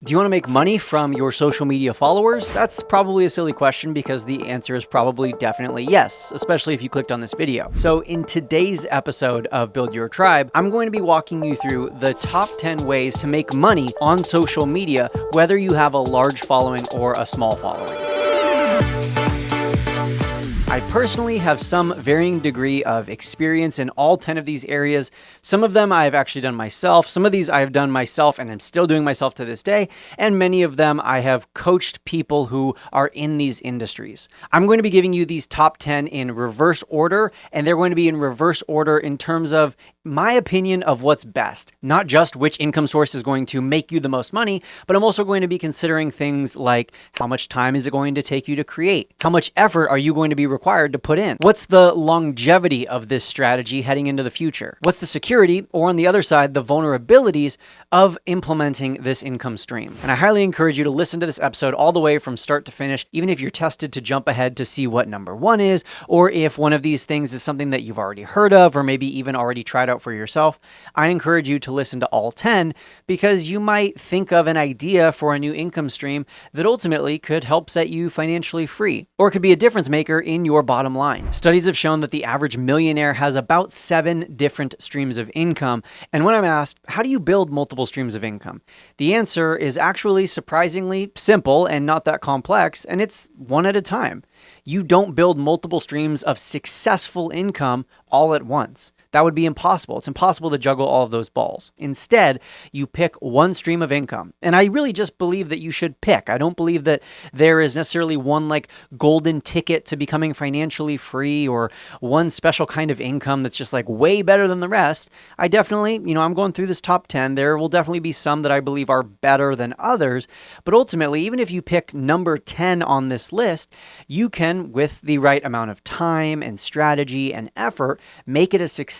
Do you want to make money from your social media followers? That's probably a silly question because the answer is probably definitely yes, especially if you clicked on this video. So in today's episode of Build Your Tribe, I'm going to be walking you through the top 10 ways to make money on social media, whether you have a large following or a small following. I personally have some varying degree of experience in all 10 of these areas. Some of them I've actually done myself. Some of these I've done myself and I'm still doing myself to this day. And many of them I have coached people who are in these industries. I'm going to be giving you these top 10 in reverse order, and they're going to be in reverse order in terms of my opinion of what's best. Not just which income source is going to make you the most money, but I'm also going to be considering things like how much time is it going to take you to create? How much effort are you going to be required to put in? What's the longevity of this strategy heading into the future? What's the security, or on the other side, the vulnerabilities of implementing this income stream? And I highly encourage you to listen to this episode all the way from start to finish, even if you're tested to jump ahead to see what number one is, or if one of these things is something that you've already heard of, or maybe even already tried out for yourself. I encourage you to listen to all 10 because you might think of an idea for a new income stream that ultimately could help set you financially free, or could be a difference maker in your bottom line. Studies have shown that the average millionaire has about 7 different streams of income. And when I'm asked, how do you build multiple streams of income? The answer is actually surprisingly simple and not that complex, and it's one at a time. You don't build multiple streams of successful income all at once. That would be impossible. It's impossible to juggle all of those balls. Instead, you pick one stream of income. And I really just believe that you should pick. I don't believe that there is necessarily one like golden ticket to becoming financially free or one special kind of income that's just like way better than the rest. I definitely, I'm going through this top 10. There will definitely be some that I believe are better than others. But ultimately, even if you pick number 10 on this list, you can, with the right amount of time and strategy and effort, make it a success.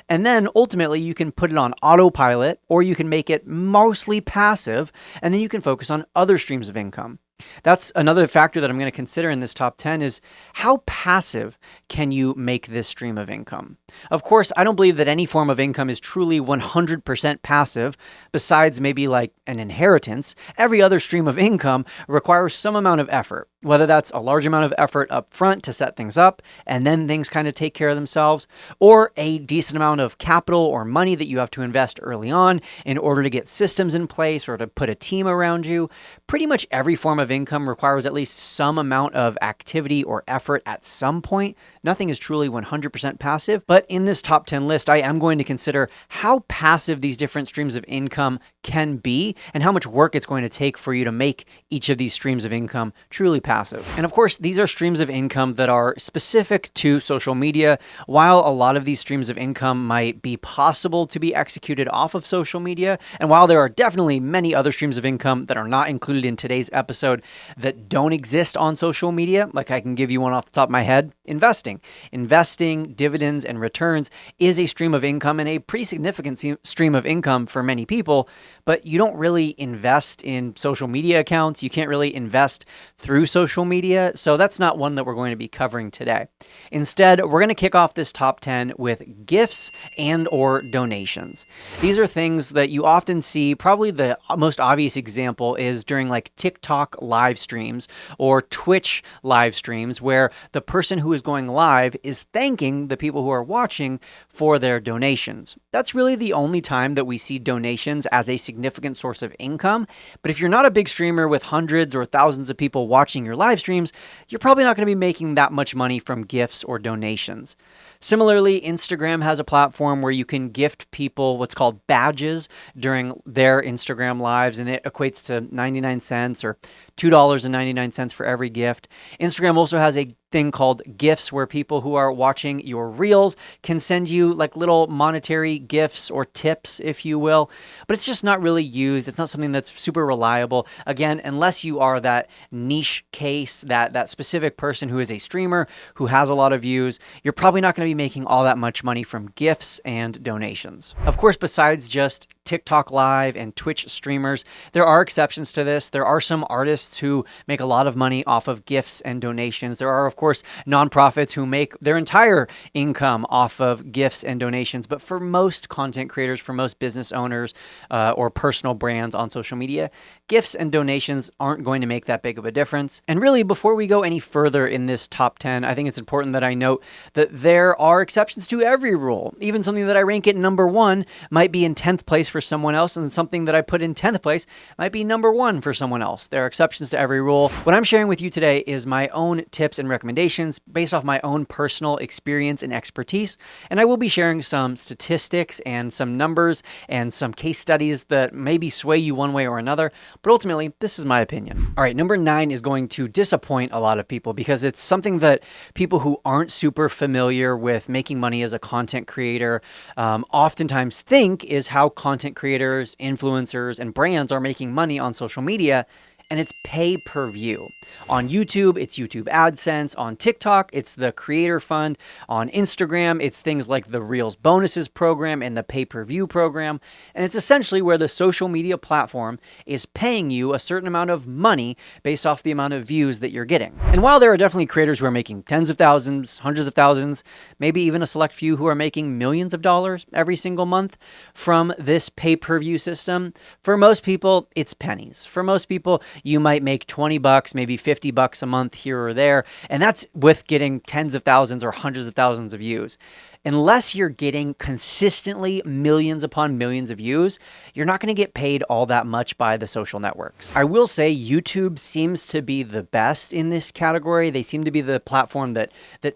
And then ultimately you can put it on autopilot, or you can make it mostly passive, and then you can focus on other streams of income. That's another factor that I'm going to consider in this top 10 is how passive can you make this stream of income? Of course, I don't believe that any form of income is truly 100% passive, besides maybe like an inheritance. Every other stream of income requires some amount of effort, whether that's a large amount of effort up front to set things up, and then things kind of take care of themselves, or a decent amount of capital or money that you have to invest early on in order to get systems in place or to put a team around you. Pretty much every form of income requires at least some amount of activity or effort at some point. Nothing is truly 100% passive, but in this top 10 list, I am going to consider how passive these different streams of income can be and how much work it's going to take for you to make each of these streams of income truly passive. And of course, these are streams of income that are specific to social media. While a lot of these streams of income might be possible to be executed off of social media, and while there are definitely many other streams of income that are not included in today's episode that don't exist on social media, like I can give you one off the top of my head, investing. Investing, dividends, and returns is a stream of income and a pretty significant stream of income for many people, but you don't really invest in social media accounts. You can't really invest through social media, so that's not one that we're going to be covering today. Instead, we're going to kick off this top 10 with gifts and or donations. These are things that you often see. Probably the most obvious example is during like TikTok live streams or Twitch live streams, where the person who is going live is thanking the people who are watching for their donations. That's really the only time that we see donations as a significant source of income. But if you're not a big streamer with hundreds or thousands of people watching your live streams, you're probably not going to be making that much money from gifts or donations. Similarly, Instagram has a platform where you can gift people what's called badges during their Instagram lives, and it equates to 99 cents or $2.99 for every gift. Instagram also has a thing called gifts where people who are watching your reels can send you like little monetary gifts or tips, if you will, but it's just not really used. It's not something that's super reliable. Again, unless you are that niche case, that specific person who is a streamer who has a lot of views, you're probably not going to be making all that much money from gifts and donations. Of course, besides just TikTok Live and Twitch streamers. There are exceptions to this. There are some artists who make a lot of money off of gifts and donations. There are, of course, nonprofits who make their entire income off of gifts and donations. But for most content creators, for most business owners or personal brands on social media, gifts and donations aren't going to make that big of a difference. And really, before we go any further in this top 10, I think it's important that I note that there are exceptions to every rule. Even something that I rank at number 1 might be in 10th place for someone else, and something that I put in 10th place might be number 1 for someone else. There are exceptions to every rule. What I'm sharing with you today is my own tips and recommendations based off my own personal experience and expertise, and I will be sharing some statistics and some numbers and some case studies that maybe sway you one way or another, but ultimately, this is my opinion. All right, number 9 is going to disappoint a lot of people because it's something that people who aren't super familiar with making money as a content creator oftentimes think is how content creators, influencers, and brands are making money on social media. And it's pay per view. On YouTube, it's YouTube AdSense. On TikTok, it's the Creator Fund. On Instagram, it's things like the Reels Bonuses program and the pay per view program. And it's essentially where the social media platform is paying you a certain amount of money based off the amount of views that you're getting. And while there are definitely creators who are making tens of thousands, hundreds of thousands, maybe even a select few who are making millions of dollars every single month from this pay per view system, for most people, it's pennies. For most people, you might make 20 bucks, maybe 50 bucks a month here or there. And that's with getting tens of thousands or hundreds of thousands of views. Unless you're getting consistently millions upon millions of views, you're not going to get paid all that much by the social networks. I will say YouTube seems to be the best in this category. They seem to be the platform that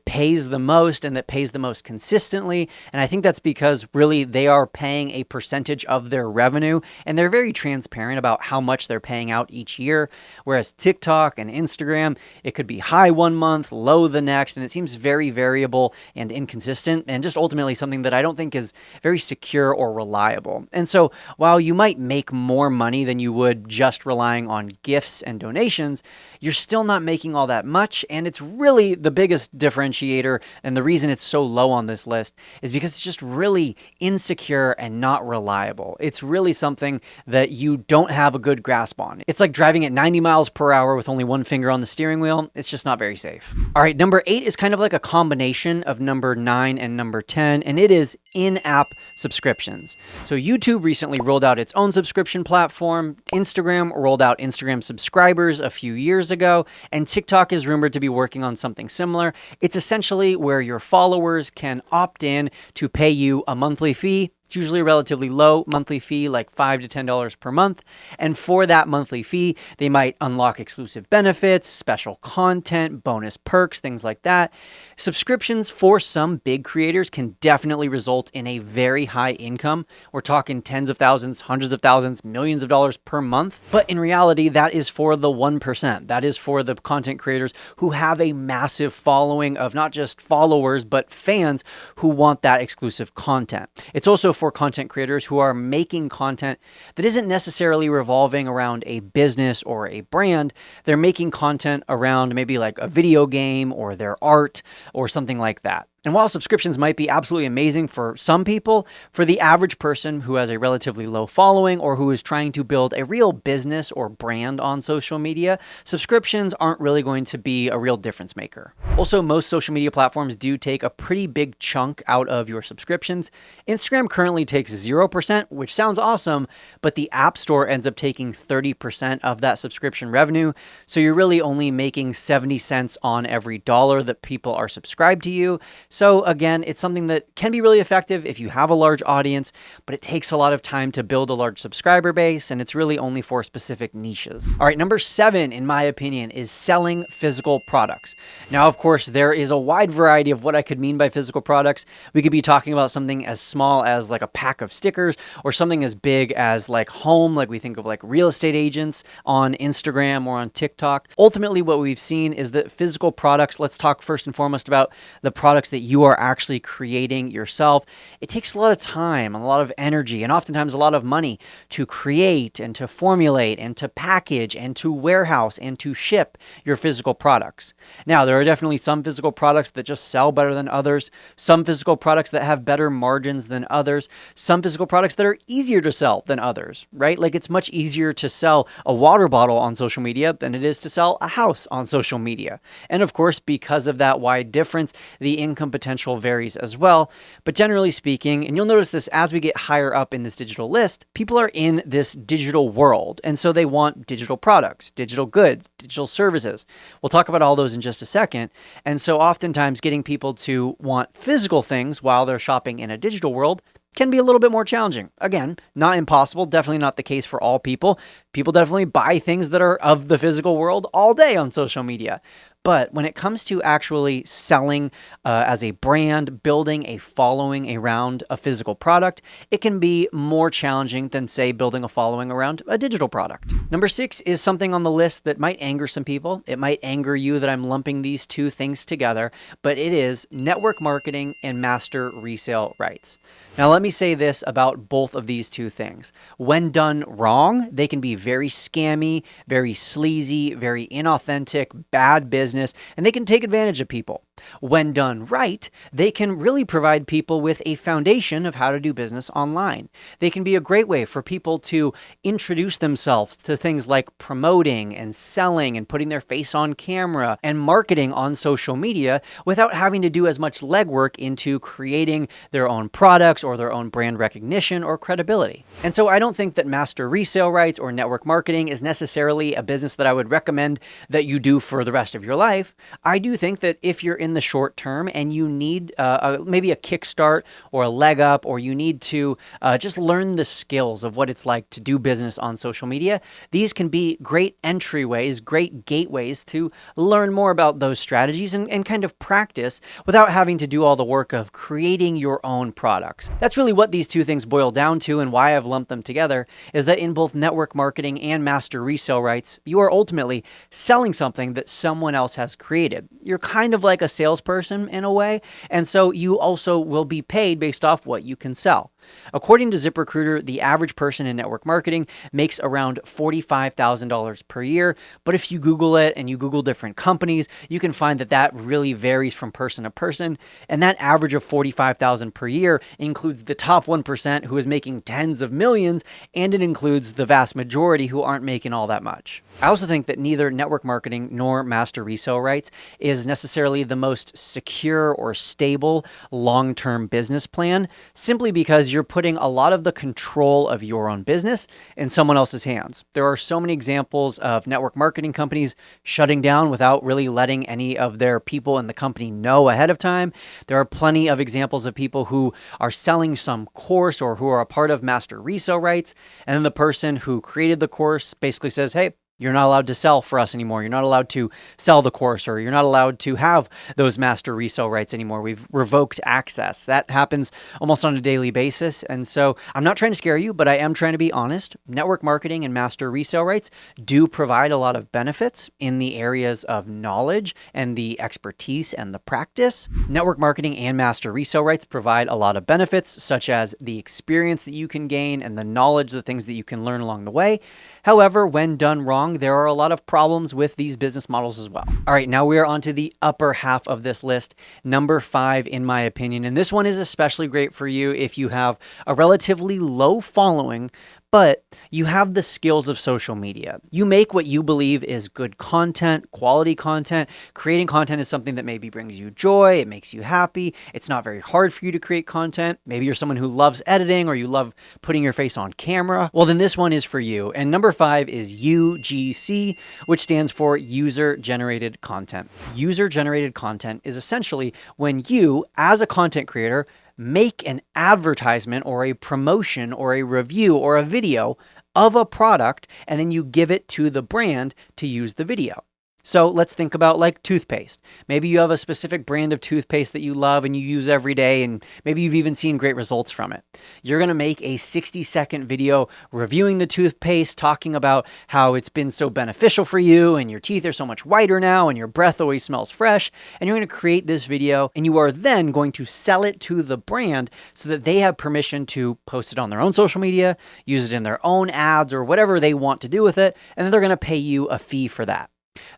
pays the most and that pays the most consistently. And I think that's because really they are paying a percentage of their revenue, and they're very transparent about how much they're paying out each year. Whereas TikTok and Instagram, it could be high one month, low the next, and it seems very variable and inconsistent, and just ultimately something that I don't think is very secure or reliable. And so while you might make more money than you would just relying on gifts and donations, you're still not making all that much. And it's really the biggest differentiator, and the reason it's so low on this list is because it's just really insecure and not reliable. It's really something that you don't have a good grasp on. It's like driving at 90 miles per hour with only one finger on the steering wheel. It's just not very safe. All right, number 8 is kind of like a combination of number 9 and number 10, and it is in-app subscriptions. So YouTube recently rolled out its own subscription platform. Instagram rolled out Instagram subscribers a few years ago, and TikTok is rumored to be working on something similar. It's essentially where your followers can opt in to pay you a monthly fee. It's usually a relatively low monthly fee, like $5 to $10 per month. And for that monthly fee, they might unlock exclusive benefits, special content, bonus perks, things like that. Subscriptions for some big creators can definitely result in a very high income. We're talking tens of thousands, hundreds of thousands, millions of dollars per month. But in reality, that is for the 1%. That is for the content creators who have a massive following of not just followers, but fans who want that exclusive content. It's also for content creators who are making content that isn't necessarily revolving around a business or a brand. They're making content around maybe like a video game or their art or something like that. And while subscriptions might be absolutely amazing for some people, for the average person who has a relatively low following or who is trying to build a real business or brand on social media, subscriptions aren't really going to be a real difference maker. Also, most social media platforms do take a pretty big chunk out of your subscriptions. Instagram currently takes 0%, which sounds awesome, but the App Store ends up taking 30% of that subscription revenue. So you're really only making 70 cents on every dollar that people are subscribed to you. So again, it's something that can be really effective if you have a large audience, but it takes a lot of time to build a large subscriber base, and it's really only for specific niches. All right, number 7, in my opinion, is selling physical products. Now, of course, there is a wide variety of what I could mean by physical products. We could be talking about something as small as like a pack of stickers, or something as big as like home, like we think of like real estate agents on Instagram or on TikTok. Ultimately, what we've seen is that physical products, let's talk first and foremost about the products that that you are actually creating yourself, it takes a lot of time, a lot of energy, and oftentimes a lot of money to create and to formulate and to package and to warehouse and to ship your physical products. Now, there are definitely some physical products that just sell better than others, some physical products that have better margins than others, some physical products that are easier to sell than others, right? Like it's much easier to sell a water bottle on social media than it is to sell a house on social media. And of course, because of that wide difference, the income potential varies as well. But generally speaking, and you'll notice this as we get higher up in this digital list, people are in this digital world. And so they want digital products, digital goods, digital services. We'll talk about all those in just a second. And so oftentimes getting people to want physical things while they're shopping in a digital world can be a little bit more challenging. Again, not impossible, definitely not the case for all people. People definitely buy things that are of the physical world all day on social media. But when it comes to actually selling as a brand, building a following around a physical product, it can be more challenging than, say, building a following around a digital product. Number 6 is something on the list that might anger some people. It might anger you that I'm lumping these two things together, but it is network marketing and master resale rights. Now, let me say this about both of these two things. When done wrong, they can be very scammy, very sleazy, very inauthentic, bad business, and they can take advantage of people. When done right, they can really provide people with a foundation of how to do business online. They can be a great way for people to introduce themselves to things like promoting and selling and putting their face on camera and marketing on social media without having to do as much legwork into creating their own products or their own brand recognition or credibility. And so I don't think that master resale rights or network marketing is necessarily a business that I would recommend that you do for the rest of your life. I do think that if you're in the short term and you need maybe a kickstart or a leg up, or you need to just learn the skills of what it's like to do business on social media, these can be great entryways, great gateways to learn more about those strategies and kind of practice without having to do all the work of creating your own products. That's really what these two things boil down to, and why I've lumped them together is that in both network marketing and master resale rights, you are ultimately selling something that someone else has created. You're kind of like a salesperson in a way, and so you also will be paid based off what you can sell. According to ZipRecruiter, the average person in network marketing makes around $45,000 per year. But if you Google it and you Google different companies, you can find that that really varies from person to person. And that average of $45,000 per year includes the top 1% who is making tens of millions, and it includes the vast majority who aren't making all that much. I also think that neither network marketing nor master resale rights is necessarily the most secure or stable long-term business plan, simply because you're putting a lot of the control of your own business in someone else's hands. There are so many examples of network marketing companies shutting down without really letting any of their people in the company know ahead of time. There are plenty of examples of people who are selling some course or who are a part of master resale rights, and then the person who created the course basically says, hey, you're not allowed to sell for us anymore. You're not allowed to sell the course, or you're not allowed to have those master resale rights anymore. We've revoked access. That happens almost on a daily basis. And so I'm not trying to scare you, but I am trying to be honest. Network marketing and master resale rights do provide a lot of benefits in the areas of knowledge and the expertise and the practice. Network marketing and master resale rights provide a lot of benefits, such as the experience that you can gain and the knowledge, the things that you can learn along the way. However, when done wrong, there are a lot of problems with these business models as well. All right, now we are on to the upper half of this list, number 5 in my opinion. And this one is especially great for you if you have a relatively low following, but you have the skills of social media. You make what you believe is good content, quality content. Creating content is something that maybe brings you joy. It makes you happy. It's not very hard for you to create content. Maybe you're someone who loves editing, or you love putting your face on camera. Well, then this one is for you. And number 5 is UGC, which stands for user-generated content. User-generated content is essentially when you, as a content creator, make an advertisement or a promotion or a review or a video of a product, and then you give it to the brand to use the video. So let's think about like toothpaste. Maybe you have a specific brand of toothpaste that you love and you use every day, and maybe you've even seen great results from it. You're going to make a 60-second video reviewing the toothpaste, talking about how it's been so beneficial for you and your teeth are so much whiter now and your breath always smells fresh. And you're going to create this video and you are then going to sell it to the brand so that they have permission to post it on their own social media, use it in their own ads or whatever they want to do with it. And then they're going to pay you a fee for that.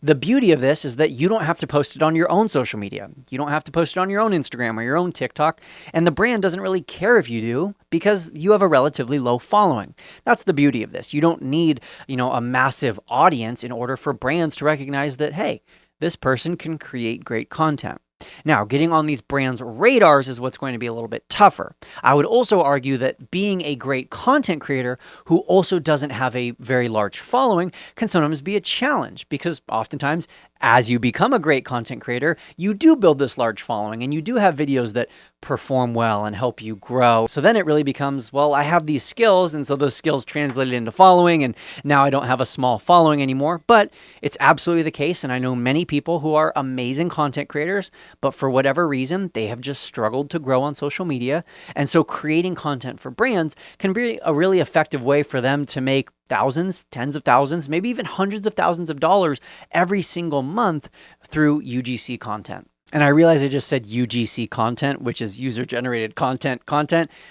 The beauty of this is that you don't have to post it on your own social media. You don't have to post it on your own Instagram or your own TikTok. And the brand doesn't really care if you do because you have a relatively low following. That's the beauty of this. You don't need, a massive audience in order for brands to recognize that, hey, this person can create great content. Now, getting on these brands' radars is what's going to be a little bit tougher. I would also argue that being a great content creator who also doesn't have a very large following can sometimes be a challenge because oftentimes, as you become a great content creator, you do build this large following and you do have videos that perform well and help you grow. So then it really becomes, well, I have these skills, and so those skills translated into following, and now I don't have a small following anymore. But it's absolutely the case, and I know many people who are amazing content creators, but for whatever reason, they have just struggled to grow on social media. And so creating content for brands can be a really effective way for them to make thousands, tens of thousands, maybe even hundreds of thousands of dollars every single month through UGC content. And I realize I just said UGC content, which is user-generated content,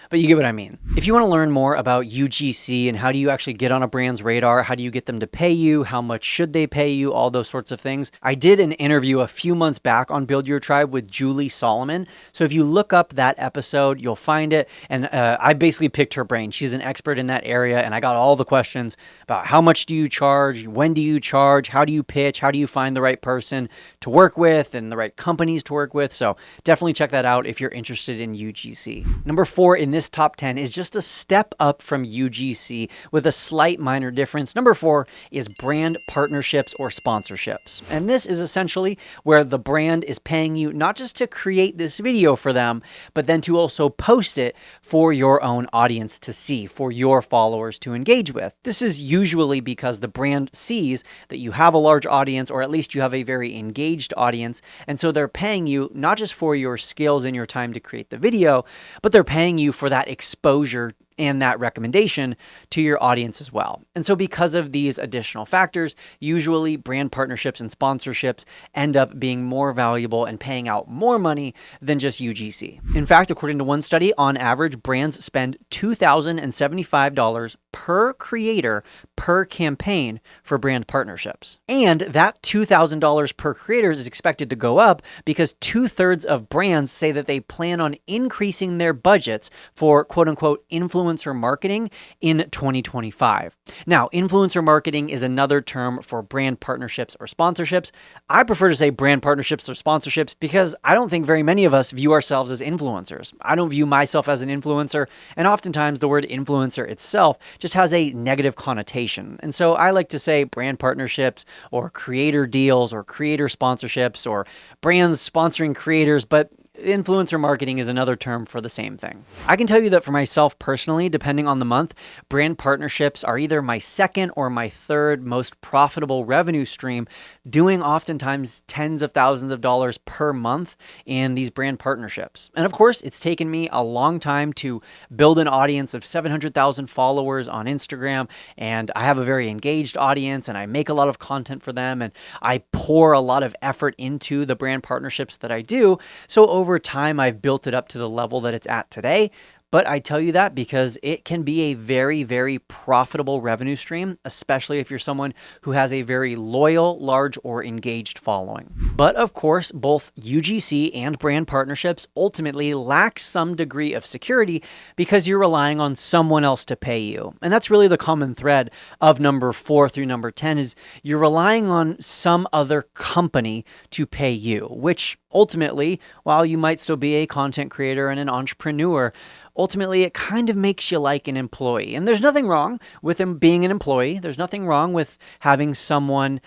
but you get what I mean. If you want to learn more about UGC and how do you actually get on a brand's radar, how do you get them to pay you, how much should they pay you, all those sorts of things, I did an interview a few months back on Build Your Tribe with Julie Solomon. So if you look up that episode, you'll find it. And I basically picked her brain. She's an expert in that area. And I got all the questions about how much do you charge, when do you charge, how do you pitch, how do you find the right person to work with and the right company to work with. So definitely check that out if you're interested in UGC. Number 4 in this top 10 is just a step up from UGC with a slight minor difference. Number 4 is brand partnerships or sponsorships. And this is essentially where the brand is paying you not just to create this video for them, but then to also post it for your own audience to see, for your followers to engage with. This is usually because the brand sees that you have a large audience, or at least you have a very engaged audience, and so they're paying you not just for your skills and your time to create the video, but they're paying you for that exposure and that recommendation to your audience as well. And so because of these additional factors, usually brand partnerships and sponsorships end up being more valuable and paying out more money than just UGC. In fact, according to one study, on average, brands spend $2,075 per creator per campaign for brand partnerships. And that $2,000 per creator is expected to go up because 2/3 of brands say that they plan on increasing their budgets for quote unquote influencer marketing in 2025. Now, influencer marketing is another term for brand partnerships or sponsorships. I prefer to say brand partnerships or sponsorships because I don't think very many of us view ourselves as influencers. I don't view myself as an influencer, and oftentimes the word influencer itself just has a negative connotation. And so I like to say brand partnerships or creator deals or creator sponsorships or brands sponsoring creators, but influencer marketing is another term for the same thing. I can tell you that for myself personally, depending on the month, brand partnerships are either my second or my third most profitable revenue stream, doing oftentimes tens of thousands of dollars per month in these brand partnerships. And of course, it's taken me a long time to build an audience of 700,000 followers on Instagram, and I have a very engaged audience, and I make a lot of content for them, and I pour a lot of effort into the brand partnerships that I do. So over time, I've built it up to the level that it's at today. But I tell you that because it can be a very, very profitable revenue stream, especially if you're someone who has a very loyal, large, or engaged following. But of course, both UGC and brand partnerships ultimately lack some degree of security because you're relying on someone else to pay you. And that's really the common thread of number 4 through number 10 is you're relying on some other company to pay you, which Ultimately, while you might still be a content creator and an entrepreneur, ultimately it kind of makes you like an employee. And there's nothing wrong with him being an employee. There's nothing wrong with having someone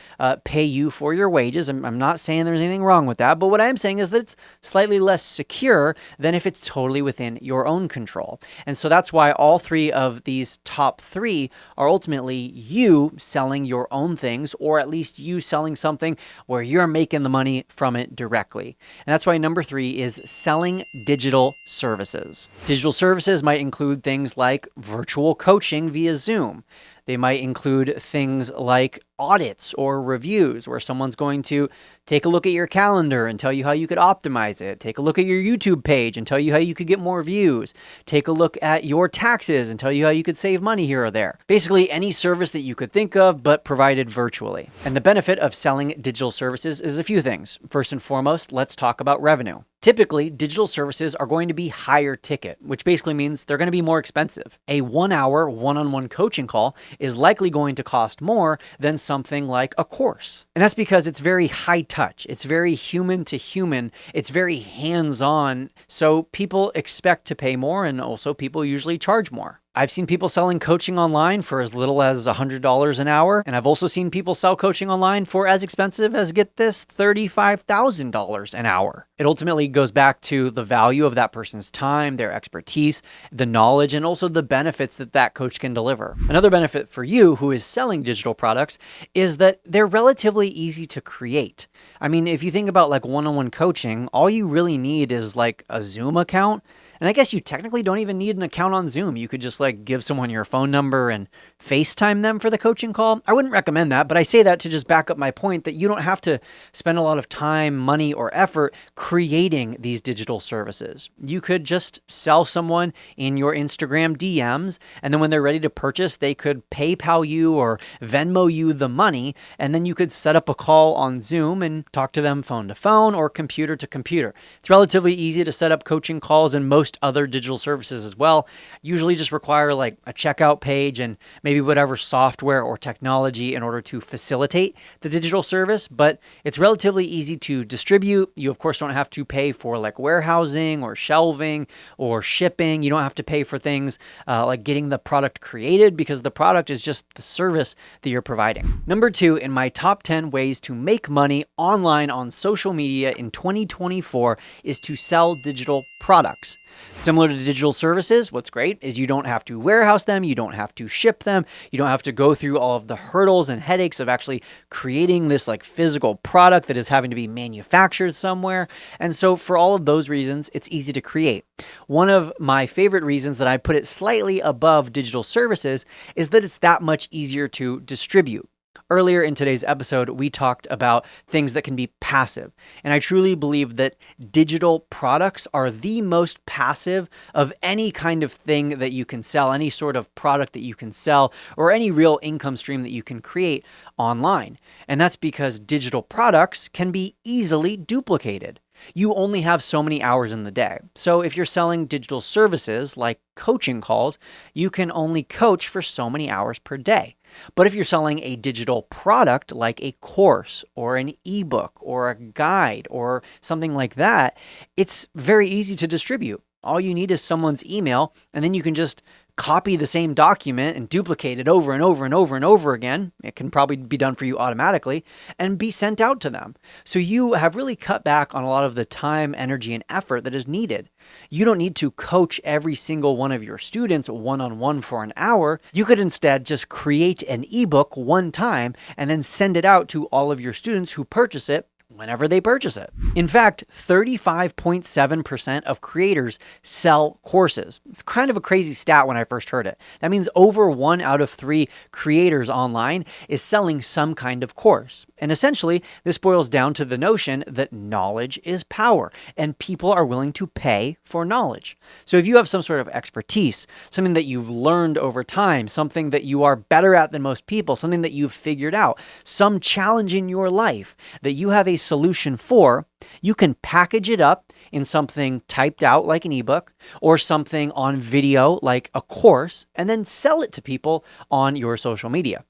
pay you for your wages. I'm not saying there's anything wrong with that, but what I am saying is that it's slightly less secure than if it's totally within your own control. And so that's why all three of these top three are ultimately you selling your own things, or at least you selling something where you're making the money from it directly. And that's why number 3 is selling digital services. Digital services might include things like virtual coaching via Zoom. They might include things like audits or reviews, where someone's going to take a look at your calendar and tell you how you could optimize it. Take a look at your YouTube page and tell you how you could get more views. Take a look at your taxes and tell you how you could save money here or there. Basically, any service that you could think of, but provided virtually. And the benefit of selling digital services is a few things. First and foremost, let's talk about revenue. Typically, digital services are going to be higher ticket, which basically means they're going to be more expensive. A 1-hour one-on-one coaching call is likely going to cost more than something like a course. And that's because it's very high touch. It's very human to human. It's very hands-on. So people expect to pay more, and also people usually charge more. I've seen people selling coaching online for as little as $100 an hour. And I've also seen people sell coaching online for as expensive as, get this, $35,000 an hour. It ultimately goes back to the value of that person's time, their expertise, the knowledge, and also the benefits that that coach can deliver. Another benefit for you who is selling digital products is that they're relatively easy to create. I mean, if you think about like one-on-one coaching, all you really need is like a Zoom account. And I guess you technically don't even need an account on Zoom. You could just like give someone your phone number and FaceTime them for the coaching call. I wouldn't recommend that, but I say that to just back up my point that you don't have to spend a lot of time, money, or effort creating these digital services. You could just sell someone in your Instagram DMs, and then when they're ready to purchase, they could PayPal you or Venmo you the money, and then you could set up a call on Zoom and talk to them phone to phone or computer to computer. It's relatively easy to set up coaching calls, and most other digital services as well usually just require like a checkout page and maybe whatever software or technology in order to facilitate the digital service, but it's relatively easy to distribute. You of course don't have to pay for like warehousing or shelving or shipping. You don't have to pay for things like getting the product created, because the product is just the service that you're providing. Number 2 in my top 10 ways to make money online on social media in 2024 is to sell digital products. Similar to digital services, what's great is you don't have to warehouse them, you don't have to ship them, you don't have to go through all of the hurdles and headaches of actually creating this like physical product that is having to be manufactured somewhere. And so for all of those reasons, it's easy to create. One of my favorite reasons that I put it slightly above digital services is that it's that much easier to distribute. Earlier in today's episode, we talked about things that can be passive. And I truly believe that digital products are the most passive of any kind of thing that you can sell, any sort of product that you can sell, or any real income stream that you can create online. And that's because digital products can be easily duplicated. You only have so many hours in the day. So if you're selling digital services like coaching calls, you can only coach for so many hours per day. But if you're selling a digital product like a course or an ebook or a guide or something like that, it's very easy to distribute. All you need is someone's email, and then you can just copy the same document and duplicate it over and over and over and over again. It can probably be done for you automatically and be sent out to them. So you have really cut back on a lot of the time, energy, and effort that is needed. You don't need to coach every single one of your students one-on-one for an hour. You could instead just create an ebook one time and then send it out to all of your students who purchase it whenever they purchase it. In fact, 35.7% of creators sell courses. It's kind of a crazy stat when I first heard it. That means over 1 out of 3 creators online is selling some kind of course. And essentially, this boils down to the notion that knowledge is power, and people are willing to pay for knowledge. So if you have some sort of expertise, something that you've learned over time, something that you are better at than most people, something that you've figured out, some challenge in your life that you have a solution for, You can package it up in something typed out like an ebook or something on video like a course, and then sell it to people on your social media.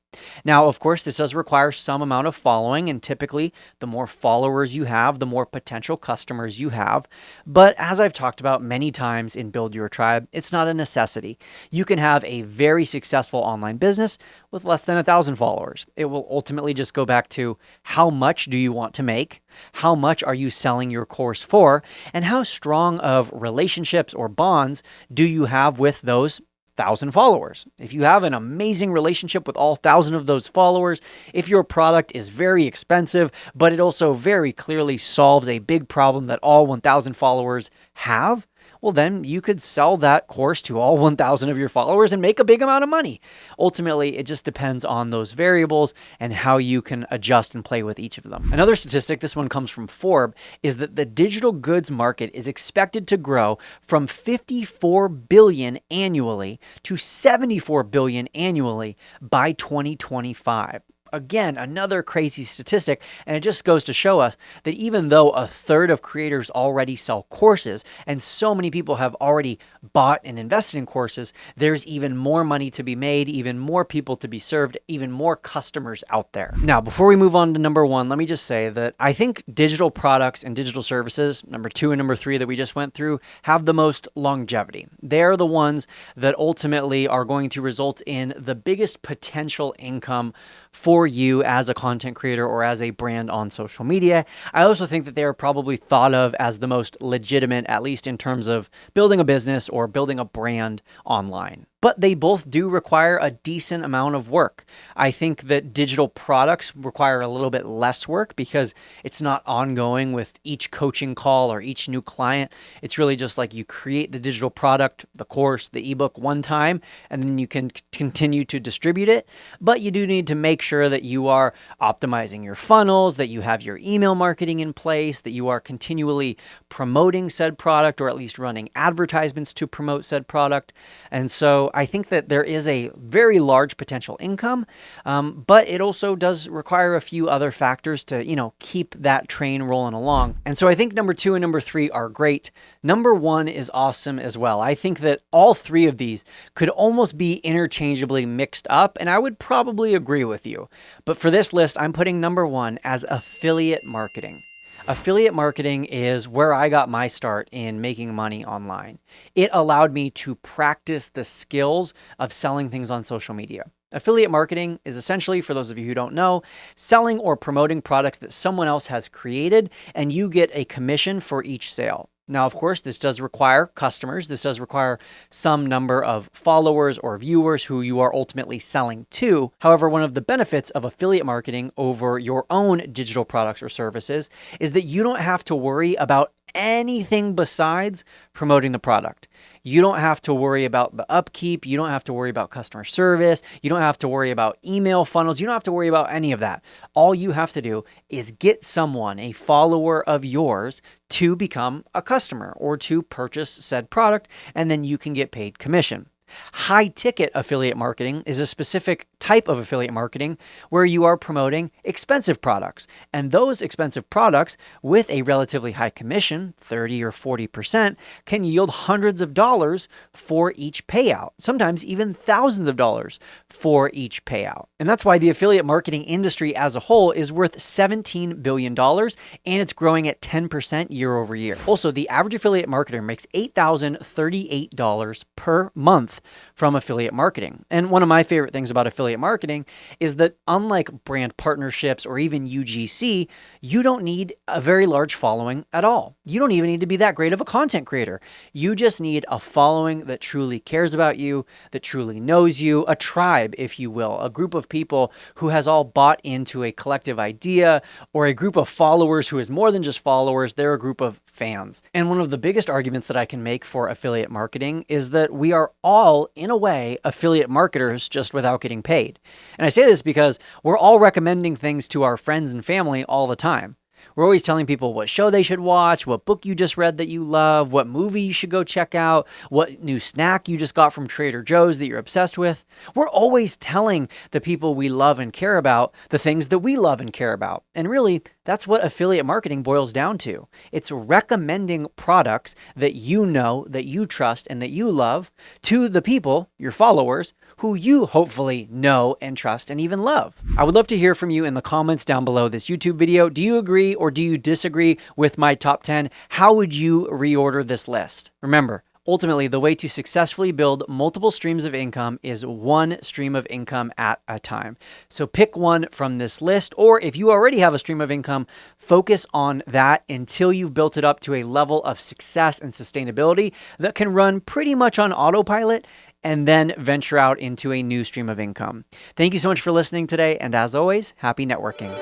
Now, of course, this does require some amount of following, and typically the more followers you have, the more potential customers you have. But as I've talked about many times in Build Your Tribe, it's not a necessity. You can have a very successful online business with less than 1,000 followers. It will ultimately just go back to how much do you want to make? How much are you selling your course for? And how strong of relationships or bonds do you have with those 1,000 followers? If you have an amazing relationship with all 1,000 of those followers, if your product is very expensive, but it also very clearly solves a big problem that all 1,000 followers have, well, then you could sell that course to all 1,000 of your followers and make a big amount of money. Ultimately, it just depends on those variables and how you can adjust and play with each of them. Another statistic, this one comes from Forbes, is that the digital goods market is expected to grow from 54 billion annually to 74 billion annually by 2025. Again, another crazy statistic, and it just goes to show us that even though a third of creators already sell courses and so many people have already bought and invested in courses, there's even more money to be made, even more people to be served, even more customers out there. Now, before we move on to number one, let me just say that I think digital products and digital services, number two and number three that we just went through, have the most longevity. They're the ones that ultimately are going to result in the biggest potential income for you as a content creator or as a brand on social media. I also think that they are probably thought of as the most legitimate, at least in terms of building a business or building a brand online. But they both do require a decent amount of work. I think that digital products require a little bit less work because it's not ongoing with each coaching call or each new client. It's really just like you create the digital product, the course, the ebook one time, and then you can continue to distribute it. But you do need to make sure that you are optimizing your funnels, that you have your email marketing in place, that you are continually promoting said product or at least running advertisements to promote said product. And so I think that there is a very large potential income, but it also does require a few other factors to, keep that train rolling along. And so I think number two and number three are great. Number one is awesome as well. I think that all three of these could almost be interchangeably mixed up, and I would probably agree with you. But for this list, I'm putting number one as affiliate marketing. Affiliate marketing is where I got my start in making money online. It allowed me to practice the skills of selling things on social media. Affiliate marketing is essentially, for those of you who don't know, selling or promoting products that someone else has created, and you get a commission for each sale. Now, of course, this does require customers. This does require some number of followers or viewers who you are ultimately selling to. However, one of the benefits of affiliate marketing over your own digital products or services is that you don't have to worry about anything besides promoting the product. You don't have to worry about the upkeep. You don't have to worry about customer service. You don't have to worry about email funnels. You don't have to worry about any of that. All you have to do is get someone, a follower of yours, to become a customer or to purchase said product, and then you can get paid commission. High ticket affiliate marketing is a specific type of affiliate marketing where you are promoting expensive products. And those expensive products with a relatively high commission, 30 or 40%, can yield hundreds of dollars for each payout, sometimes even thousands of dollars for each payout. And that's why the affiliate marketing industry as a whole is worth $17 billion, and it's growing at 10% year over year. Also, the average affiliate marketer makes $8,038 per month from affiliate marketing. And one of my favorite things about affiliate marketing is that unlike brand partnerships or even UGC, you don't need a very large following at all. You don't even need to be that great of a content creator. You just need a following that truly cares about you, that truly knows you, a tribe, if you will, a group of people who has all bought into a collective idea, or a group of followers who is more than just followers, they're a group of fans. And one of the biggest arguments that I can make for affiliate marketing is that we are all, in a way, affiliate marketers just without getting paid. And I say this because we're all recommending things to our friends and family all the time. We're always telling people what show they should watch, what book you just read that you love, what movie you should go check out, what new snack you just got from Trader Joe's that you're obsessed with. We're always telling the people we love and care about the things that we love and care about. And really, That's what affiliate marketing boils down to. It's recommending products that you know, that you trust, and that you love to the people, your followers, who you hopefully know and trust and even love. I would love to hear from you in the comments down below this YouTube video. Do you agree or do you disagree with my top 10? How would you reorder this list? Remember, ultimately, the way to successfully build multiple streams of income is one stream of income at a time. So pick one from this list, or if you already have a stream of income, focus on that until you've built it up to a level of success and sustainability that can run pretty much on autopilot, and then venture out into a new stream of income. Thank you so much for listening today, and as always, happy networking.